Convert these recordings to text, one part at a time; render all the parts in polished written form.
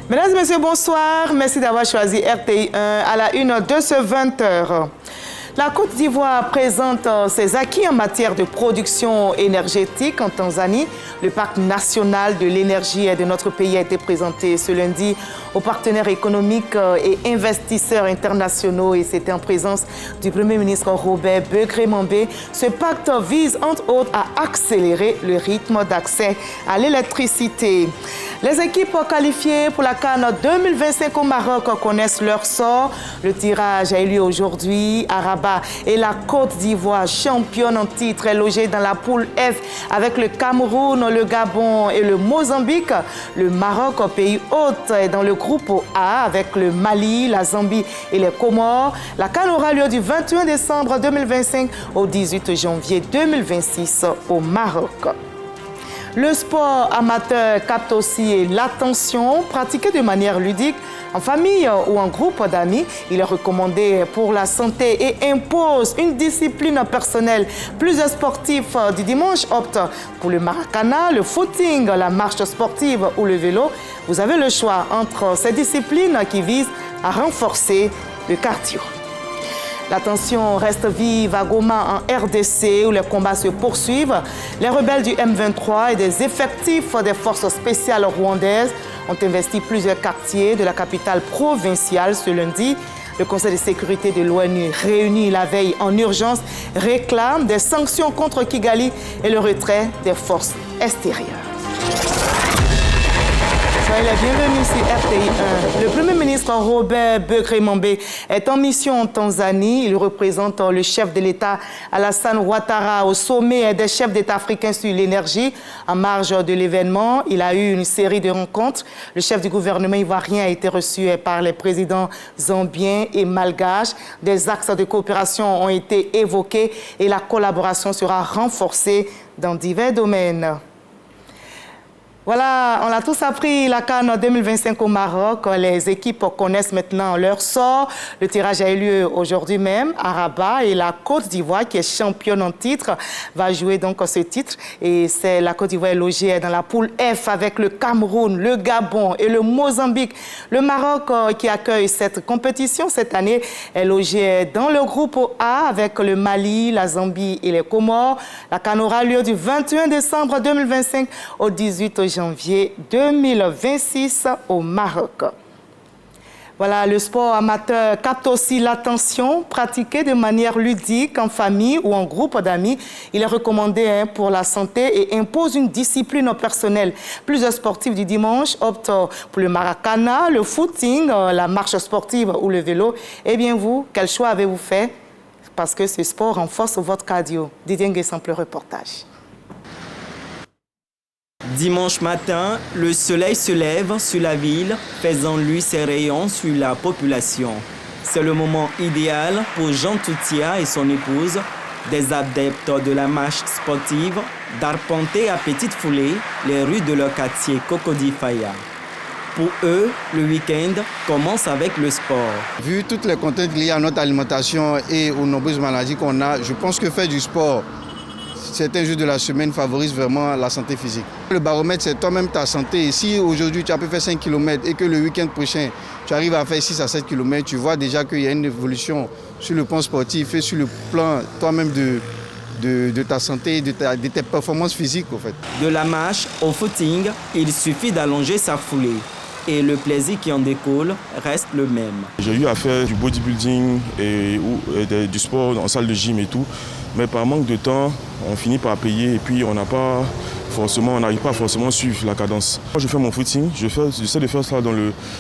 Mesdames et messieurs, bonsoir. Merci d'avoir choisi RTI 1 à la une de ce 20h. La Côte d'Ivoire présente ses acquis en matière de production énergétique en Tanzanie. Le parc national de l'énergie de notre pays a été présenté ce lundi aux partenaires économiques et investisseurs internationaux et c'était en présence du Premier ministre Robert Begré-Mambé. Ce pacte vise entre autres à accélérer le rythme d'accès à l'électricité. Les équipes qualifiées pour la CAN 2025 au Maroc connaissent leur sort. Le tirage a eu lieu aujourd'hui à Rabat et la Côte d'Ivoire, championne en titre, est logée dans la poule F avec le Cameroun, le Gabon et le Mozambique. Le Maroc, pays hôte, est dans le groupe A avec le Mali, la Zambie et les Comores. La CAN aura lieu du 21 décembre 2025 au 18 janvier 2026 au Maroc. Le sport amateur capte aussi l'attention, pratiqué de manière ludique, en famille ou en groupe d'amis. Il est recommandé pour la santé et impose une discipline personnelle. Plusieurs sportifs du dimanche optent pour le maracana, le footing, la marche sportive ou le vélo. Vous avez le choix entre ces disciplines qui visent à renforcer le cardio. La tension reste vive à Goma en RDC où les combats se poursuivent. Les rebelles du M23 et des effectifs des forces spéciales rwandaises ont investi plusieurs quartiers de la capitale provinciale ce lundi. Le Conseil de sécurité de l'ONU, réuni la veille en urgence, réclame des sanctions contre Kigali et le retrait des forces extérieures. Soyez les bienvenus sur RTI 1. Le Premier ministre Robert Begré-Mambé est en mission en Tanzanie. Il représente le chef de l'État Alassane Ouattara au sommet des chefs d'État africains sur l'énergie. En marge de l'événement, il a eu une série de rencontres. Le chef du gouvernement ivoirien a été reçu par les présidents zambiens et malgaches. Des axes de coopération ont été évoqués et la collaboration sera renforcée dans divers domaines. Voilà, on l'a tous appris, la CAN 2025 au Maroc. Les équipes connaissent maintenant leur sort. Le tirage a eu lieu aujourd'hui même à Rabat et la Côte d'Ivoire, qui est championne en titre, va jouer donc ce titre. Et c'est la Côte d'Ivoire est logée dans la poule F avec le Cameroun, le Gabon et le Mozambique. Le Maroc qui accueille cette compétition cette année est logé dans le groupe A avec le Mali, la Zambie et les Comores. La CAN aura lieu du 21 décembre 2025 au 18 janvier 2026 au Maroc. Voilà, le sport amateur capte aussi l'attention, pratiqué de manière ludique en famille ou en groupe d'amis. Il est recommandé pour la santé et impose une discipline personnelle. Plusieurs sportifs du dimanche optent pour le maracana, le footing, la marche sportive ou le vélo. Eh bien vous, quel choix avez-vous fait? Parce que ce sport renforce votre cardio. Didier Nguessan, le reportage. Dimanche matin, le soleil se lève sur la ville, faisant lui ses rayons sur la population. C'est le moment idéal pour Jean Toutia et son épouse, des adeptes de la marche sportive, d'arpenter à petite foulée les rues de leur quartier Cocody Faya. Pour eux, le week-end commence avec le sport. Vu toutes les contraintes liées à notre alimentation et aux nombreuses maladies qu'on a, je pense que faire du sport certains jours de la semaine favorise vraiment la santé physique. Le baromètre, c'est toi-même ta santé. Et si aujourd'hui tu as pu faire 5 km et que le week-end prochain, tu arrives à faire 6 à 7 km, tu vois déjà qu'il y a une évolution sur le plan sportif et sur le plan toi-même de ta santé, de tes performances physiques. En fait. De la marche au footing, il suffit d'allonger sa foulée. Et le plaisir qui en découle reste le même. J'ai eu à faire du bodybuilding et du sport en salle de gym et tout. Mais par manque de temps, on finit par payer et puis on n'arrive pas forcément à suivre la cadence. Moi, je fais mon footing, j'essaie de faire ça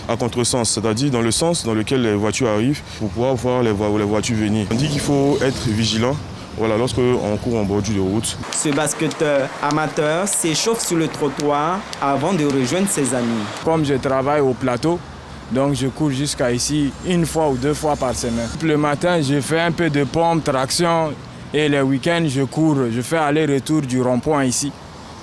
à contresens, c'est-à-dire dans le sens dans lequel les voitures arrivent pour pouvoir voir les voitures venir. On dit qu'il faut être vigilant. Voilà, lorsqu'on court en bordure de route. Ce basketteur amateur s'échauffe sur le trottoir avant de rejoindre ses amis. Comme je travaille au plateau, donc je cours jusqu'à ici 1 fois ou 2 fois par semaine. Le matin, je fais un peu de pompe, traction et les week-ends, je cours. Je fais aller-retour du rond-point ici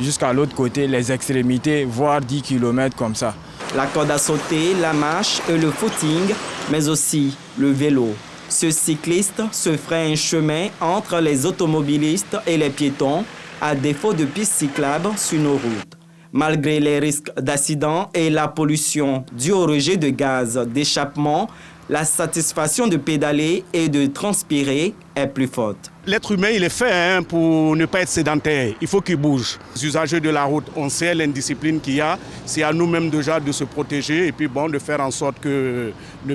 jusqu'à l'autre côté, les extrémités, voire 10 km comme ça. La corde à sauter, la marche et le footing, mais aussi le vélo. Ce cycliste se ferait un chemin entre les automobilistes et les piétons, à défaut de pistes cyclables sur nos routes. Malgré les risques d'accident et la pollution due au rejet de gaz d'échappement, la satisfaction de pédaler et de transpirer est plus forte. L'être humain, il est fait pour ne pas être sédentaire. Il faut qu'il bouge. Les usagers de la route, on sait l'indiscipline qu'il y a. C'est à nous-mêmes déjà de se protéger et puis de faire en sorte qu'il n'y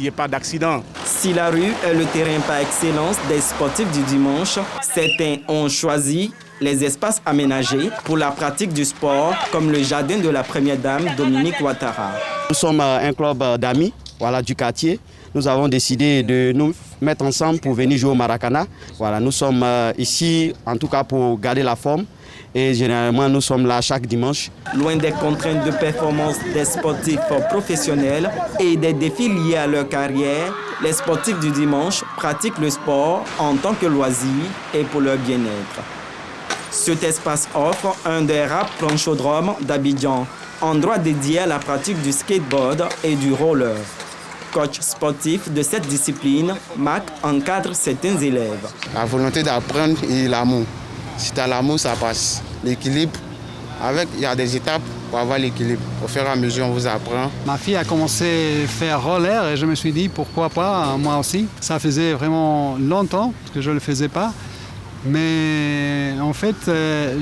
ait pas d'accident. Si la rue est le terrain par excellence des sportifs du dimanche, certains ont choisi les espaces aménagés pour la pratique du sport, comme le jardin de la première dame Dominique Ouattara. Nous sommes un club d'amis du quartier. Nous avons décidé de nous mettre ensemble pour venir jouer au Maracana. Nous sommes ici en tout cas pour garder la forme et généralement nous sommes là chaque dimanche. Loin des contraintes de performance des sportifs professionnels et des défis liés à leur carrière, les sportifs du dimanche pratiquent le sport en tant que loisir et pour leur bien-être. Cet espace offre un des rares planchodromes d'Abidjan, endroit dédié à la pratique du skateboard et du roller. Coach sportif de cette discipline, Mac encadre certains élèves. La volonté d'apprendre et l'amour. Si tu as l'amour, ça passe. L'équilibre, il y a des étapes pour avoir l'équilibre. Au fur et à mesure, on vous apprend. Ma fille a commencé à faire roller et je me suis dit pourquoi pas, moi aussi. Ça faisait vraiment longtemps que je ne le faisais pas. Mais en fait,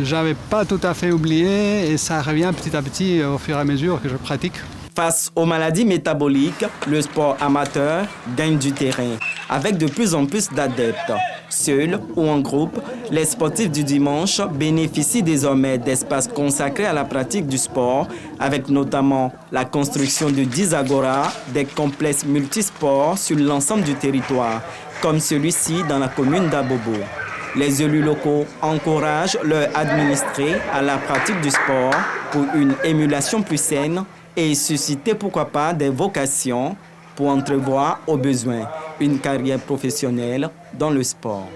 j'avais pas tout à fait oublié et ça revient petit à petit au fur et à mesure que je pratique. Face aux maladies métaboliques, le sport amateur gagne du terrain avec de plus en plus d'adeptes. Seuls ou en groupe, les sportifs du dimanche bénéficient désormais d'espaces consacrés à la pratique du sport, avec notamment la construction de 10 agoras, des complexes multisports sur l'ensemble du territoire, comme celui-ci dans la commune d'Abobo. Les élus locaux encouragent leurs administrés à la pratique du sport pour une émulation plus saine et susciter pourquoi pas des vocations pour entrevoir au besoin une carrière professionnelle dans le sport.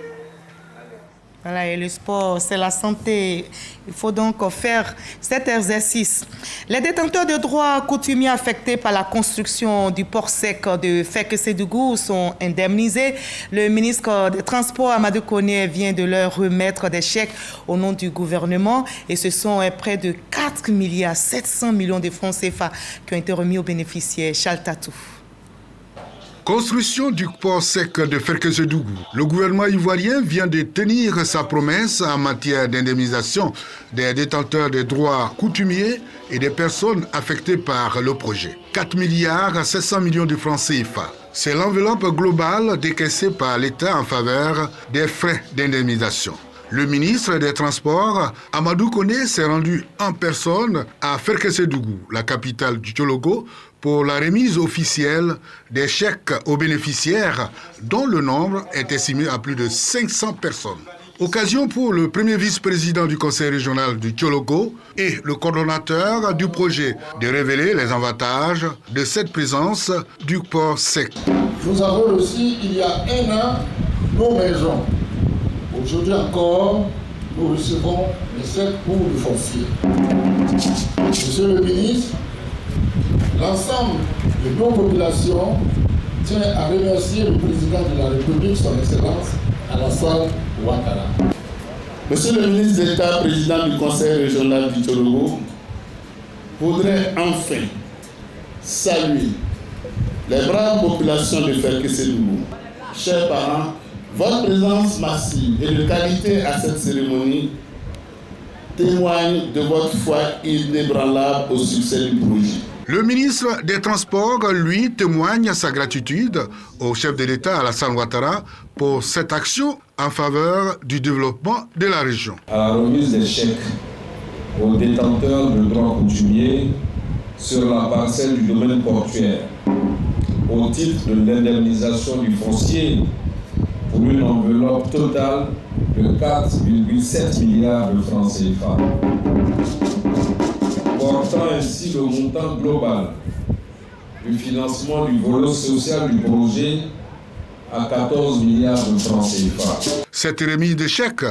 Voilà, et le sport, c'est la santé. Il faut donc faire cet exercice. Les détenteurs de droits coutumiers affectés par la construction du port sec de Fekese-Dougou sont indemnisés. Le ministre des Transports, Amadou Koné, vient de leur remettre des chèques au nom du gouvernement. Et ce sont près de 4 milliards 700 millions de francs CFA qui ont été remis aux bénéficiaires. Charles Tatou. Construction du port sec de Fekese-Dougou. Le gouvernement ivoirien vient de tenir sa promesse en matière d'indemnisation des détenteurs de droits coutumiers et des personnes affectées par le projet. 4 milliards 700 millions de francs CFA. C'est l'enveloppe globale décaissée par l'État en faveur des frais d'indemnisation. Le ministre des Transports, Amadou Koné, s'est rendu en personne à Fekese-Dougou, la capitale du Tchologo, pour la remise officielle des chèques aux bénéficiaires, dont le nombre est estimé à plus de 500 personnes. Occasion pour le premier vice-président du conseil régional du Tchologo et le coordonnateur du projet de révéler les avantages de cette présence du port sec. Nous avons reçu il y a 1 an nos maisons. Aujourd'hui encore, nous recevons les chèques pour le foncier. Monsieur le ministre, l'ensemble de nos populations tient à remercier le président de la République, son Excellence, Alassane Ouattara. Monsieur le ministre d'État, président du Conseil régional du Tchologo, voudrait enfin saluer les braves populations de Fekese-Dougou. Chers parents, votre présence massive et de qualité à cette cérémonie témoigne de votre foi inébranlable au succès du projet. Le ministre des Transports, lui, témoigne sa gratitude au chef de l'État, Alassane Ouattara, pour cette action en faveur du développement de la région. À la remise des chèques aux détenteurs de droits coutumiers sur la parcelle du domaine portuaire au titre de l'indemnisation du foncier pour une enveloppe totale de 4,7 milliards de francs CFA. Portant ainsi le montant global du financement du volet social du projet à 14 milliards de francs CFA. Cette remise de chèques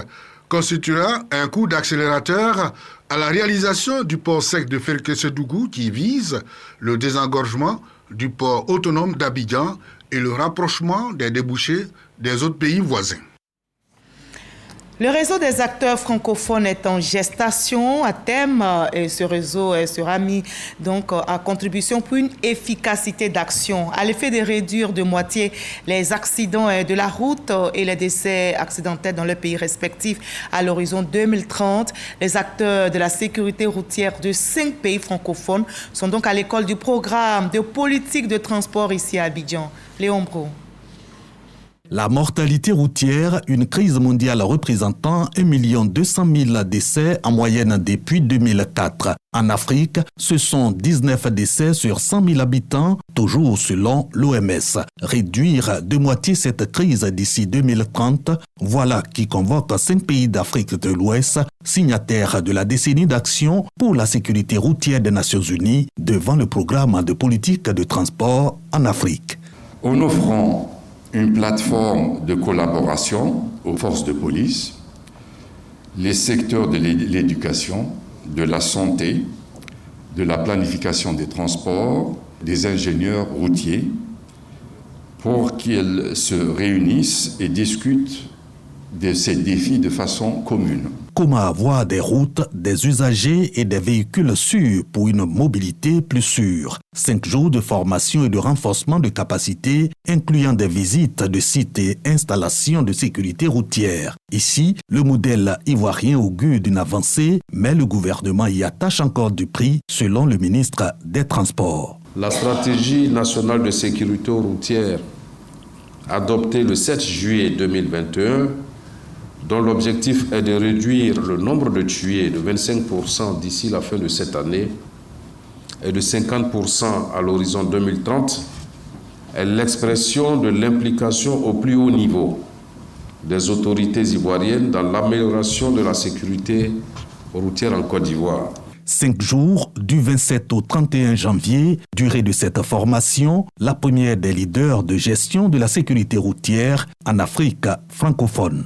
constituera un coup d'accélérateur à la réalisation du port sec de Fekese-Dougou qui vise le désengorgement du port autonome d'Abidjan et le rapprochement des débouchés des autres pays voisins. Le réseau des acteurs francophones est en gestation à thème et ce réseau sera mis donc à contribution pour une efficacité d'action à l'effet de réduire de moitié les accidents de la route et les décès accidentels dans leurs pays respectifs à l'horizon 2030. Les acteurs de la sécurité routière de 5 pays francophones sont donc à l'école du programme de politique de transport ici à Abidjan. Léon Bro. La mortalité routière, une crise mondiale représentant 1 200 000 décès en moyenne depuis 2004. En Afrique, ce sont 19 décès sur 100 000 habitants, toujours selon l'OMS. Réduire de moitié cette crise d'ici 2030, voilà qui convoque 5 pays d'Afrique de l'Ouest, signataires de la décennie d'action pour la sécurité routière des Nations Unies, devant le programme de politique de transport en Afrique. En offrant une plateforme de collaboration aux forces de police, les secteurs de l'éducation, de la santé, de la planification des transports, des ingénieurs routiers, pour qu'ils se réunissent et discutent de ces défis de façon commune. Comment avoir des routes, des usagers et des véhicules sûrs pour une mobilité plus sûre. 5 jours de formation et de renforcement de capacités, incluant des visites de sites et installations de sécurité routière. Ici, le modèle ivoirien augure d'une avancée, mais le gouvernement y attache encore du prix, selon le ministre des Transports. La stratégie nationale de sécurité routière, adoptée le 7 juillet 2021, dont l'objectif est de réduire le nombre de tués de 25% d'ici la fin de cette année et de 50% à l'horizon 2030, est l'expression de l'implication au plus haut niveau des autorités ivoiriennes dans l'amélioration de la sécurité routière en Côte d'Ivoire. 5 jours, du 27 au 31 janvier, durée de cette formation, la première des leaders de gestion de la sécurité routière en Afrique francophone.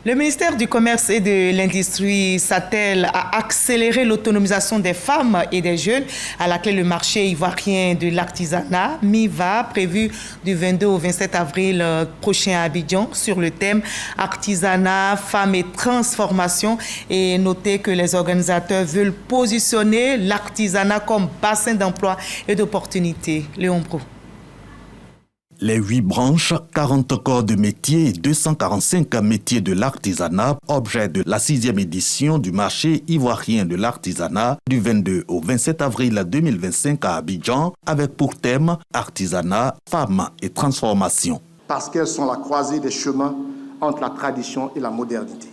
Le ministère du Commerce et de l'Industrie s'attelle à accélérer l'autonomisation des femmes et des jeunes à la clé le marché ivoirien de l'artisanat, MIVA, prévu du 22 au 27 avril prochain à Abidjan sur le thème artisanat, femmes et transformation. Et notez que les organisateurs veulent positionner l'artisanat comme bassin d'emploi et d'opportunités. Léon Bro. Les 8 branches, 40 corps de métiers et 245 métiers de l'artisanat, objet de la 6e édition du marché ivoirien de l'artisanat du 22 au 27 avril 2025 à Abidjan, avec pour thème artisanat, femmes et transformation. Parce qu'elles sont la croisée des chemins entre la tradition et la modernité.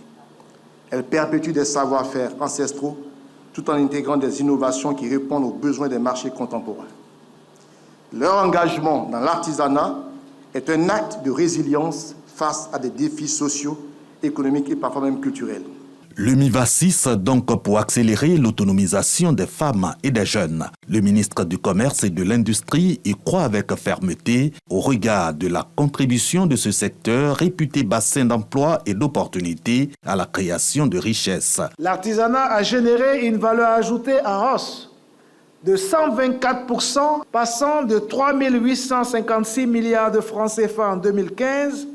Elles perpétuent des savoir-faire ancestraux tout en intégrant des innovations qui répondent aux besoins des marchés contemporains. Leur engagement dans l'artisanat est un acte de résilience face à des défis sociaux, économiques et parfois même culturels. Le MIVA 6, donc pour accélérer l'autonomisation des femmes et des jeunes. Le ministre du Commerce et de l'Industrie y croit avec fermeté au regard de la contribution de ce secteur réputé bassin d'emploi et d'opportunités à la création de richesses. L'artisanat a généré une valeur ajoutée en hausse de 124%, passant de 3 856 milliards de francs CFA en 2015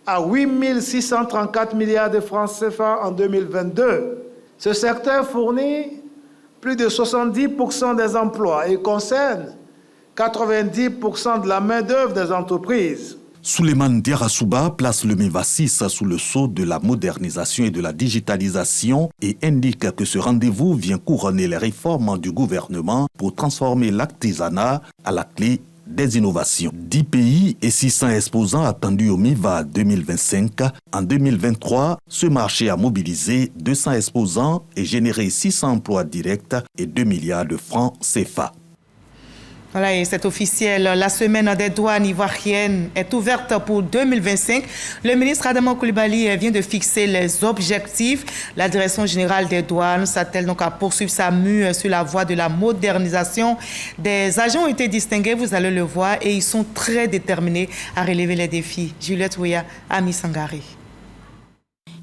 à 8 634 milliards de francs CFA en 2022. Ce secteur fournit plus de 70% des emplois et concerne 90% de la main-d'œuvre des entreprises. Souleymane Diarra place le MIVA 6 sous le sceau de la modernisation et de la digitalisation et indique que ce rendez-vous vient couronner les réformes du gouvernement pour transformer l'artisanat à la clé des innovations. 10 pays et 600 exposants attendus au MIVA 2025. En 2023, ce marché a mobilisé 200 exposants et généré 600 emplois directs et 2 milliards de francs CFA. Voilà, et c'est officiel. La semaine des douanes ivoiriennes est ouverte pour 2025. Le ministre Adama Coulibaly vient de fixer les objectifs. La direction générale des douanes s'attelle donc à poursuivre sa mue sur la voie de la modernisation. Des agents ont été distingués, vous allez le voir, et ils sont très déterminés à relever les défis. Juliette Ouya, Ami Sangari.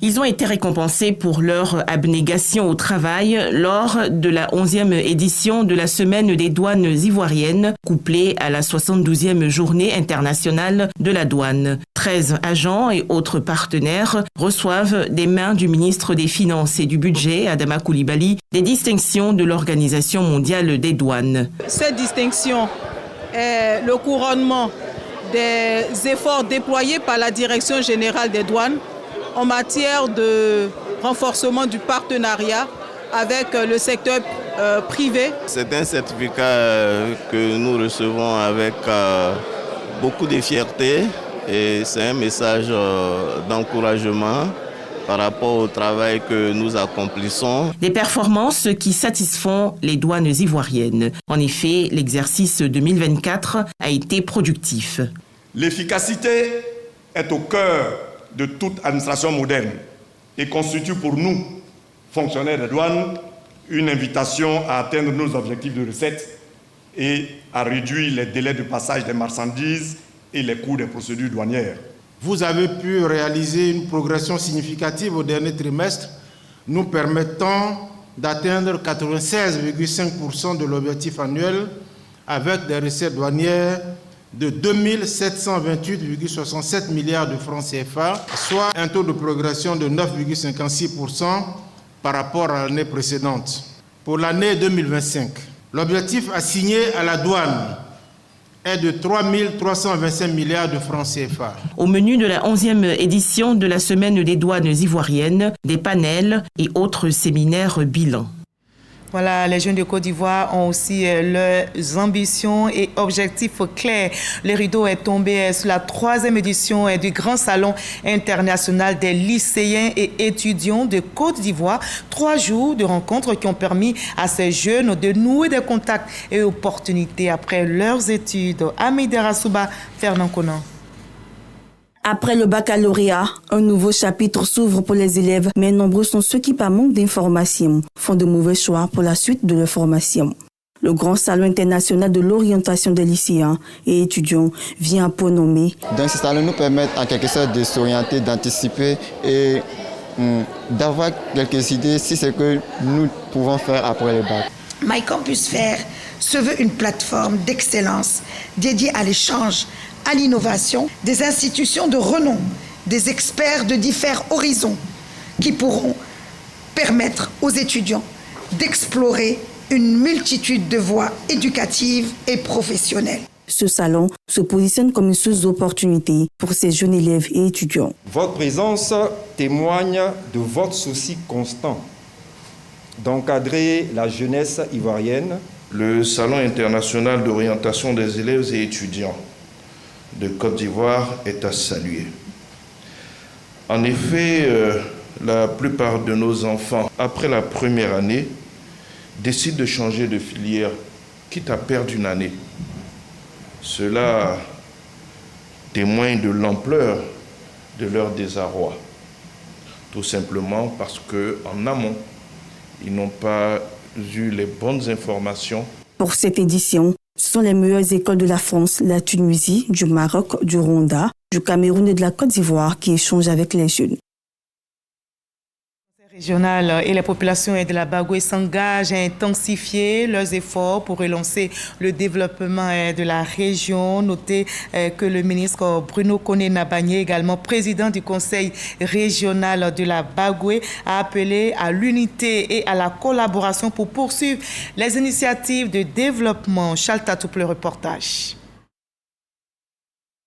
Ils ont été récompensés pour leur abnégation au travail lors de la 11e édition de la Semaine des douanes ivoiriennes, couplée à la 72e journée internationale de la douane. 13 agents et autres partenaires reçoivent des mains du ministre des Finances et du Budget, Adama Coulibaly, des distinctions de l'Organisation mondiale des douanes. Cette distinction est le couronnement des efforts déployés par la Direction générale des douanes en matière de renforcement du partenariat avec le secteur privé. C'est un certificat que nous recevons avec beaucoup de fierté et c'est un message d'encouragement par rapport au travail que nous accomplissons. Des performances qui satisfont les douanes ivoiriennes. En effet, l'exercice 2024 a été productif. L'efficacité est au cœur de toute administration moderne et constitue pour nous, fonctionnaires de douane, une invitation à atteindre nos objectifs de recettes et à réduire les délais de passage des marchandises et les coûts des procédures douanières. Vous avez pu réaliser une progression significative au dernier trimestre, nous permettant d'atteindre 96,5% de l'objectif annuel avec des recettes douanières de 2728,67 milliards de francs CFA, soit un taux de progression de 9,56% par rapport à l'année précédente. Pour l'année 2025, l'objectif assigné à la douane est de 3 325 milliards de francs CFA. Au menu de la 11e édition de la Semaine des douanes ivoiriennes, des panels et autres séminaires bilans. Voilà, les jeunes de Côte d'Ivoire ont aussi leurs ambitions et objectifs clairs. Le rideau est tombé sur la 3e édition du Grand Salon international des lycéens et étudiants de Côte d'Ivoire. 3 jours de rencontres qui ont permis à ces jeunes de nouer des contacts et opportunités après leurs études. Amidera Souba, Fernand Conan. Après le baccalauréat, un nouveau chapitre s'ouvre pour les élèves, mais nombreux sont ceux qui, par manque d'informations, font de mauvais choix pour la suite de leur formation. Le Grand Salon international de l'orientation des lycéens et étudiants vient à point nommé. Donc ce salon nous permet en quelque sorte de s'orienter, d'anticiper et d'avoir quelques idées si c'est ce que nous pouvons faire après le bac. My Campus Fair se veut une plateforme d'excellence dédiée à l'échange, à l'innovation, des institutions de renom, des experts de divers horizons qui pourront permettre aux étudiants d'explorer une multitude de voies éducatives et professionnelles. Ce salon se positionne comme une source d'opportunités pour ces jeunes élèves et étudiants. Votre présence témoigne de votre souci constant d'encadrer la jeunesse ivoirienne. Le Salon international d'orientation des élèves et étudiants de Côte d'Ivoire est à saluer. En effet, la plupart de nos enfants, après la première année, décident de changer de filière, quitte à perdre une année. Cela témoigne de l'ampleur de leur désarroi, tout simplement parce qu'en amont, ils n'ont pas eu les bonnes informations. Pour cette édition, ce sont les meilleures écoles de la France, la Tunisie, du Maroc, du Rwanda, du Cameroun et de la Côte d'Ivoire qui échangent avec les jeunes. Régionales et les populations de la Bagoué s'engagent à intensifier leurs efforts pour relancer le développement de la région. Notez que le ministre Bruno Koné-Nabagné, également président du conseil régional de la Bagoué, a appelé à l'unité et à la collaboration pour poursuivre les initiatives de développement. Chalta Touple, le reportage.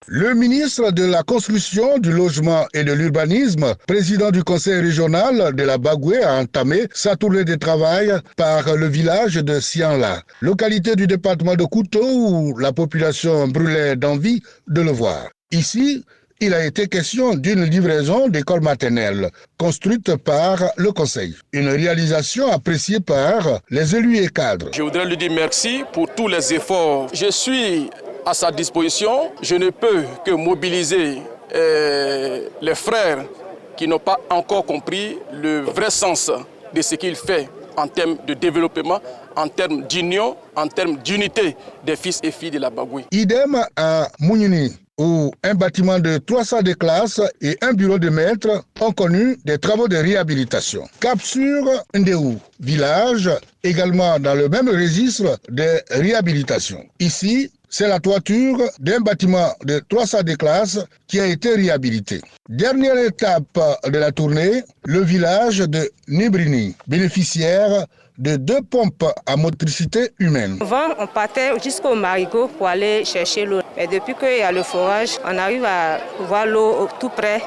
Le ministre de la Construction, du Logement et de l'Urbanisme, président du conseil régional de la Bagoué, a entamé sa tournée de travail par le village de Sianla, localité du département de Kouto où la population brûlait d'envie de le voir. Ici, il a été question d'une livraison d'écoles maternelles construite par le conseil. Une réalisation appréciée par les élus et cadres. Je voudrais lui dire merci pour tous les efforts. Je suis à sa disposition. Je ne peux que mobiliser les frères qui n'ont pas encore compris le vrai sens de ce qu'il fait en termes de développement, en termes d'union, en termes d'unité des fils et filles de la Bagoué. Idem à Mounini. où un bâtiment de 300 de classes et un bureau de maître ont connu des travaux de réhabilitation. Cap sur Ndéou, village également dans le même registre de réhabilitation. Ici, c'est la toiture d'un bâtiment de 300 de classes qui a été réhabilité. Dernière étape de la tournée, le village de Nibrini, bénéficiaire de 2 pompes à motricité humaine. Avant, on partait jusqu'au Marigot pour aller chercher l'eau. Mais depuis qu'il y a le forage, on arrive à voir l'eau tout près.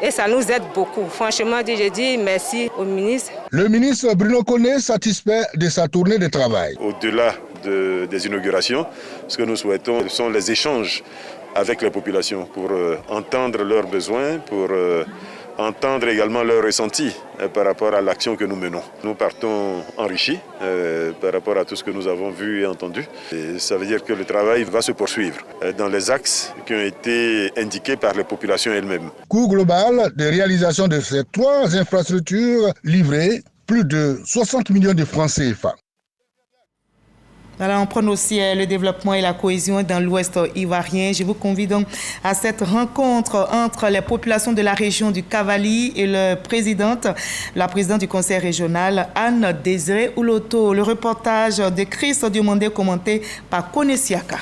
Et ça nous aide beaucoup. Franchement, je dis merci au ministre. Le ministre Bruno Koné satisfait de sa tournée de travail. Au-delà des inaugurations, ce que nous souhaitons, ce sont les échanges avec les populations pour entendre leurs besoins, pour entendre également leurs ressentis par rapport à l'action que nous menons. Nous partons enrichis par rapport à tout ce que nous avons vu et entendu. Et ça veut dire que le travail va se poursuivre dans les axes qui ont été indiqués par les populations elles-mêmes. Coût global de réalisation de ces 3 infrastructures livrées, plus de 60 millions de francs CFA. Voilà, on prend aussi le développement et la cohésion dans l'Ouest ivoirien. Je vous convie donc à cette rencontre entre les populations de la région du Cavali et la présidente du conseil régional, Anne Désiré Ouloto. Le reportage de Chris Diomandé commenté par Kone Siaka.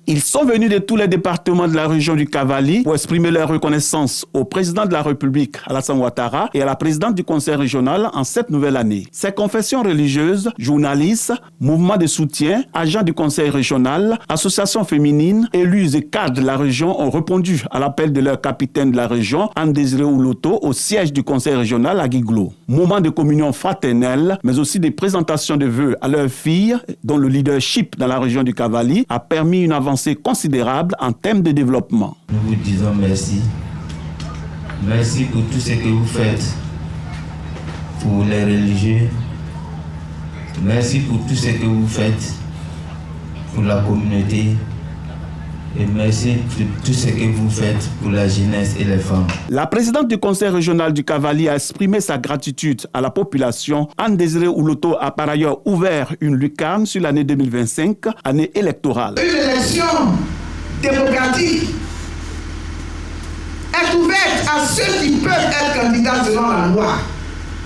Ils sont venus de tous les départements de la région du Cavali pour exprimer leur reconnaissance au président de la République, Alassane Ouattara, et à la présidente du conseil régional en cette nouvelle année. Ces confessions religieuses, journalistes, mouvements de soutien, agents du conseil régional, associations féminines, élus et cadres de la région ont répondu à l'appel de leur capitaine de la région, Anne Désiré Ouloto, au siège du conseil régional à Guiglo. Moment de communion fraternelle, mais aussi des présentations de vœux à leurs filles, dont le leadership dans la région du Cavali a permis une avancée considérable en termes de développement. Nous vous disons merci. Merci pour tout ce que vous faites pour les religieux. Merci pour tout ce que vous faites pour la communauté. Et merci pour tout ce que vous faites pour la jeunesse et les femmes. La présidente du conseil régional du Cavali a exprimé sa gratitude à la population. Anne Désiré Ouloto a par ailleurs ouvert une lucarne sur l'année 2025, année électorale. Une élection démocratique est ouverte à ceux qui peuvent être candidats selon la loi.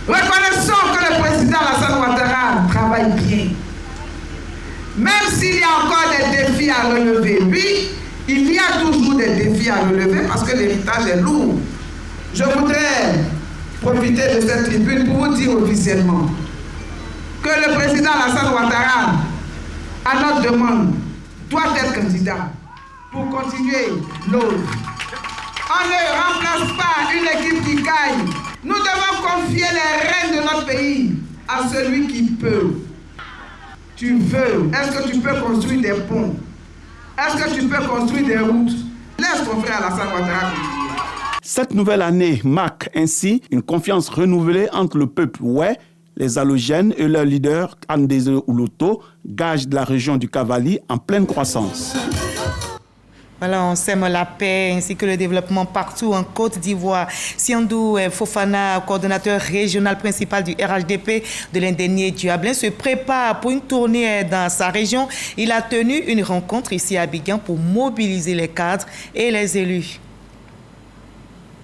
Reconnaissons que le président Alassane Ouattara travaille bien. Même s'il y a encore des défis à relever, oui, il y a toujours des défis à relever parce que l'héritage est lourd. Je voudrais profiter de cette tribune pour vous dire officiellement que le président Alassane Ouattara, à notre demande, doit être candidat pour continuer l'œuvre. On ne remplace pas une équipe qui gagne. Nous devons confier les rênes de notre pays à celui qui peut. Tu veux, est-ce que tu peux construire des ponts? Est-ce que tu peux construire des routes? Laisse ton frère Alassane Ouattara. Cette nouvelle année marque ainsi une confiance renouvelée entre le peuple ouai, les halogènes et leur leader Anne Désiré Ouloto, gage de la région du Cavali en pleine croissance. Voilà, on sème la paix ainsi que le développement partout en Côte d'Ivoire. Siandou Fofana, coordonnateur régional principal du RHDP de l'Indénié Duablin, se prépare pour une tournée dans sa région. Il a tenu une rencontre ici à Abidjan pour mobiliser les cadres et les élus.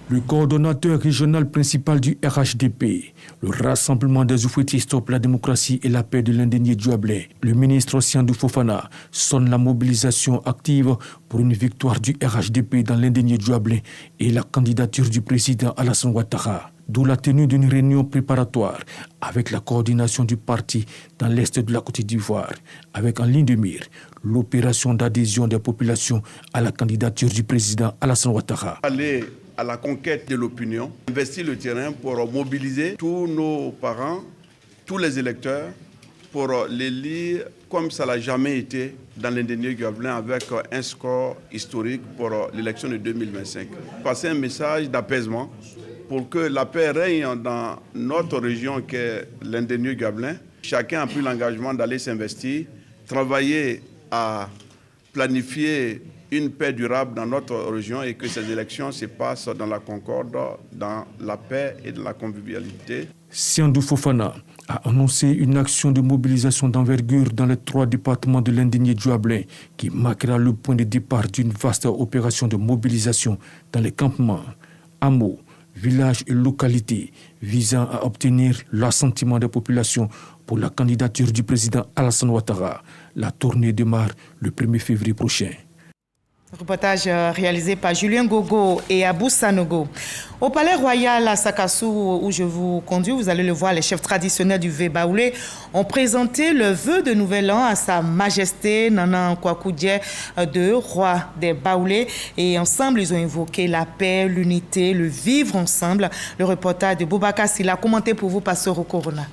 Le coordonnateur régional principal du RHDP, le Rassemblement des oufouettistes pour la démocratie et la paix de l'Indénié Duablin, le ministre Siandou Fofana, sonne la mobilisation active pour une victoire du RHDP dans l'Indénié Duablin et la candidature du président Alassane Ouattara. D'où la tenue d'une réunion préparatoire avec la coordination du parti dans l'est de la Côte d'Ivoire, avec en ligne de mire l'opération d'adhésion des populations à la candidature du président Alassane Ouattara. Aller à la conquête de l'opinion, investir le terrain pour mobiliser tous nos parents, tous les électeurs, pour les lire comme ça l'a jamais été dans l'Indénié Duablin avec un score historique pour l'élection de 2025. Passer un message d'apaisement pour que la paix règne dans notre région qui est l'Indénié Duablin. Chacun a pris l'engagement d'aller s'investir, travailler à planifier une paix durable dans notre région et que ces élections se passent dans la concorde, dans la paix et dans la convivialité. Siandou Fofana a annoncé une action de mobilisation d'envergure dans les 3 départements de l'Indigné-Djuablin qui marquera le point de départ d'une vaste opération de mobilisation dans les campements, hameaux, villages et localités visant à obtenir l'assentiment des populations pour la candidature du président Alassane Ouattara. La tournée démarre le 1er février prochain. Reportage réalisé par Julien Gogo et Abou Sanogo. Au Palais Royal à Sakassou, où je vous conduis, vous allez le voir, les chefs traditionnels du Vébaoulé ont présenté le vœu de nouvel an à Sa Majesté Nana Kwaku Dié II, roi des Baoulés. Et ensemble, ils ont invoqué la paix, l'unité, le vivre ensemble. Le reportage de Boubacar Silla, commenté pour vous par Soro Corona.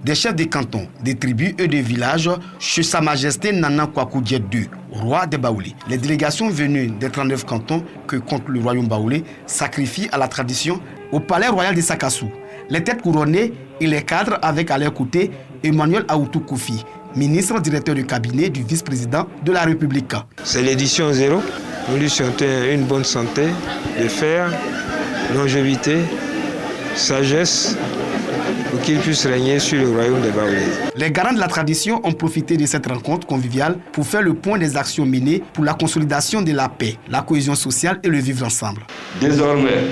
Des chefs de canton, des tribus et des villages chez Sa Majesté Nana Kwaku Dié II, roi des Baoulés. Les délégations venues des 39 cantons que compte le royaume baoulé sacrifient à la tradition au palais royal de Sakassou. Les têtes couronnées et les cadres avec à leur côté Emmanuel Aoutou Koufi, ministre directeur du cabinet du vice-président de la République. C'est l'édition 0. Nous lui souhaitons une bonne santé, de fer, longévité, sagesse, pour qu'il puisse régner sur le royaume des Baoulés. Les garants de la tradition ont profité de cette rencontre conviviale pour faire le point des actions menées pour la consolidation de la paix, la cohésion sociale et le vivre ensemble. Désormais,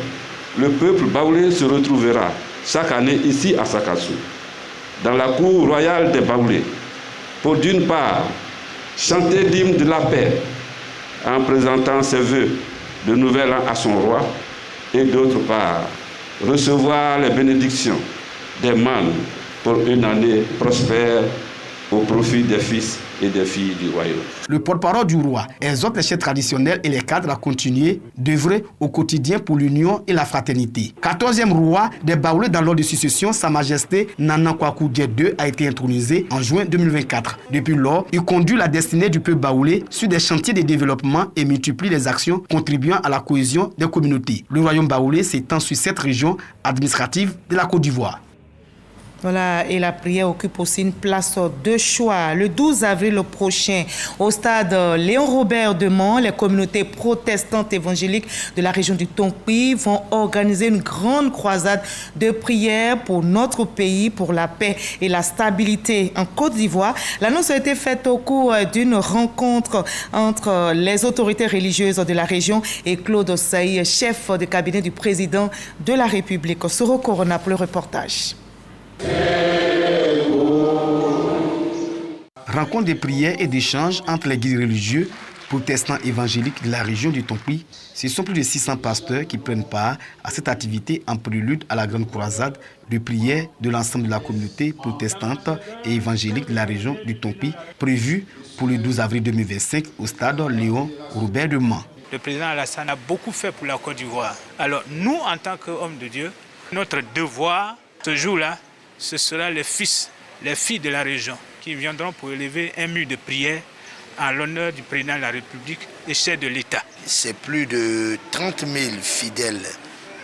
le peuple baoulé se retrouvera chaque année ici à Sakassou, dans la cour royale des Baoulés, pour d'une part chanter l'hymne de la paix en présentant ses vœux de nouvel an à son roi, et d'autre part recevoir les bénédictions des mânes pour une année prospère au profit des fils et des filles du royaume. Le porte-parole du roi exhorte les chefs traditionnels et les cadres à continuer d'œuvrer au quotidien pour l'union et la fraternité. 14e roi des Baoulés dans l'ordre de succession, Sa Majesté Nana Kwaku Dié II a été intronisé en juin 2024. Depuis lors, il conduit la destinée du peuple baoulé sur des chantiers de développement et multiplie les actions contribuant à la cohésion des communautés. Le royaume baoulé s'étend sur 7 régions administratives de la Côte d'Ivoire. Voilà, et la prière occupe aussi une place de choix. Le 12 avril prochain, au stade Léon Robert de Mans, les communautés protestantes évangéliques de la région du Tonkpi vont organiser une grande croisade de prière pour notre pays, pour la paix et la stabilité en Côte d'Ivoire. L'annonce a été faite au cours d'une rencontre entre les autorités religieuses de la région et Claude Ossaï, chef de cabinet du président de la République. Soro Corona pour le reportage. Rencontre de prières et d'échanges entre les guides religieux protestants évangéliques de la région du Tonkpi. Ce sont plus de 600 pasteurs qui prennent part à cette activité en prélude à la grande croisade de prière de l'ensemble de la communauté protestante et évangélique de la région du Tonkpi, prévue pour le 12 avril 2025 au stade Léon Robert de Mans. Le président Alassane a beaucoup fait pour la Côte d'Ivoire. Alors nous, en tant qu'hommes de Dieu, notre devoir, ce jour-là, ce sera les fils, les filles de la région qui viendront pour élever un mur de prière en l'honneur du président de la République et chef de l'État. C'est plus de 30 000 fidèles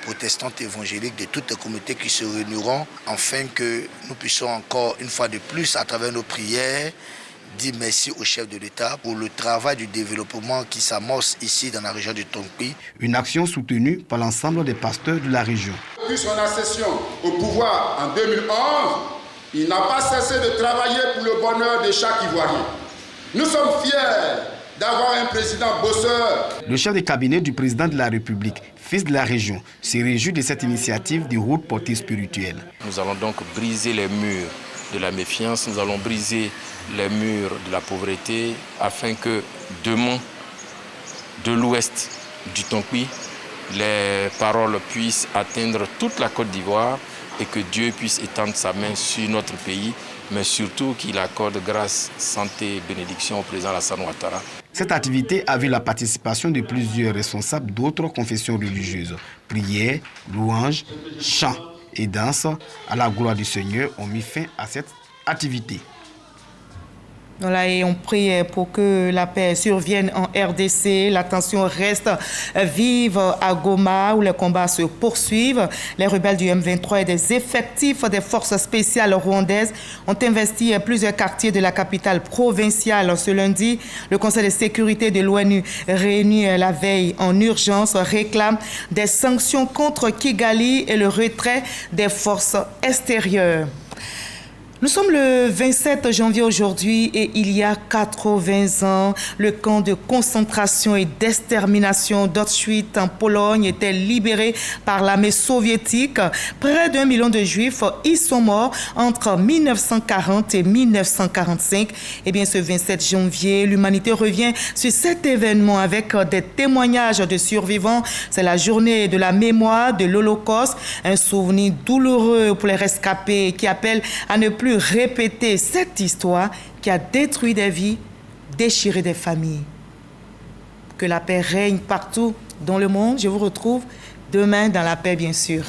protestants évangéliques de toutes les communautés qui se réuniront afin que nous puissions encore une fois de plus, à travers nos prières, dire merci au chef de l'État pour le travail du développement qui s'amorce ici dans la région du Tonkpi. Une action soutenue par l'ensemble des pasteurs de la région. Depuis son accession au pouvoir en 2011, il n'a pas cessé de travailler pour le bonheur de chaque Ivoirien. Nous sommes fiers d'avoir un président bosseur. Le chef de cabinet du président de la République, fils de la région, se réjouit de cette initiative de haute portée spirituelle. Nous allons donc briser les murs de la méfiance, nous allons briser les murs de la pauvreté afin que demain, de l'ouest du Tonkpi, les paroles puissent atteindre toute la Côte d'Ivoire et que Dieu puisse étendre sa main sur notre pays, mais surtout qu'il accorde grâce, santé et bénédiction au président Alassane Ouattara. Cette activité a vu la participation de plusieurs responsables d'autres confessions religieuses. Prières, louanges, chants et danses à la gloire du Seigneur ont mis fin à cette activité. Voilà, et on prie pour que la paix survienne en RDC. La tension reste vive à Goma où les combats se poursuivent. Les rebelles du M23 et des effectifs des forces spéciales rwandaises ont investi plusieurs quartiers de la capitale provinciale. Ce lundi, le Conseil de sécurité de l'ONU, réuni la veille en urgence, réclame des sanctions contre Kigali et le retrait des forces extérieures. Nous sommes le 27 janvier aujourd'hui et il y a 80 ans, le camp de concentration et d'extermination d'Auschwitz en Pologne était libéré par l'armée soviétique. Près d'1 million de Juifs y sont morts entre 1940 et 1945. Et bien ce 27 janvier, l'humanité revient sur cet événement avec des témoignages de survivants. C'est la journée de la mémoire de l'Holocauste, un souvenir douloureux pour les rescapés qui appelle à ne plus répéter cette histoire qui a détruit des vies, déchiré des familles. Que la paix règne partout dans le monde. Je vous retrouve demain dans la paix, bien sûr.